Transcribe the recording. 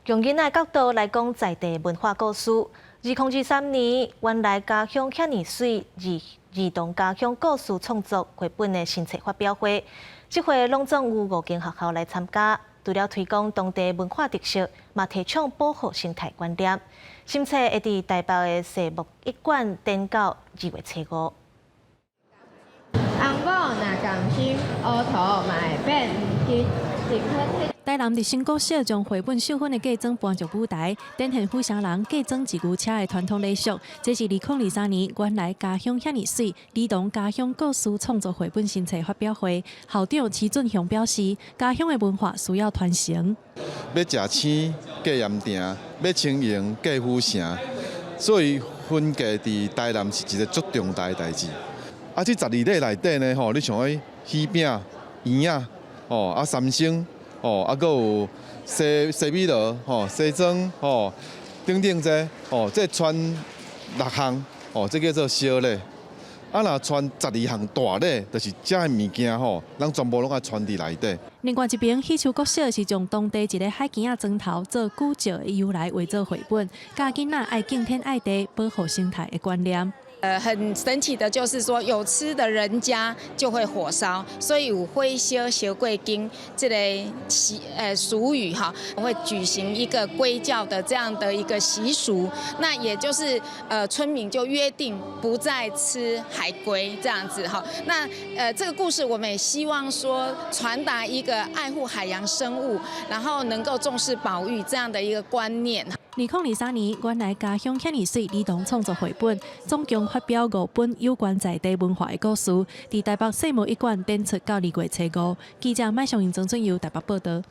用囡仔角度来讲在地文化故事。2023年，原来家乡遐尼水儿童家乡故事创作绘本的新册发表会，这回拢总有5间学校来参加。除了推广当地文化特色，嘛提倡保护生态观念。新册会伫台北的世博1馆展到2月初5。红某若甘心，乌土嘛会变黄金。台南伫新国小将绘本秀芬的嫁妆搬上舞台，展现府城人嫁妆一牛车的传统礼俗。这是2023年原来家乡遐尼水儿童家乡故事创作绘本新册发表会，校长齐俊雄表示，家乡的文化需要传承。要食青嫁盐埕，要青营嫁府城，所以婚嫁伫台南是一个足重大的代志。啊，这12日内底呢，你像迄喜饼、圆啊，三星。搁有西米露，西装，等等这穿6项，这叫做小礼。啊，若穿12项大礼，就是这些物件咱全部拢爱穿伫内底。另外一边，喜树国小是将当地一个海鸡仔砖头做古石的由来画做绘本，教囡仔爱敬天爱地、保护生态的观念。很神奇的就是说，有吃的人家就会火烧，所以有火烧小贵金这个俗语哈，会举行一个归教的这样的一个习俗。那也就是村民就约定不再吃海龟这样子哈。那这个故事我们也希望说传达一个爱护海洋生物，然后能够重视保育这样的一个观念。2023年，原来家乡遐尼水儿童创作绘本，总共发表5本有关在地文化的故事，伫台北世博1馆展出到2月初5。记者麦尚英、曾俊佑台北报道。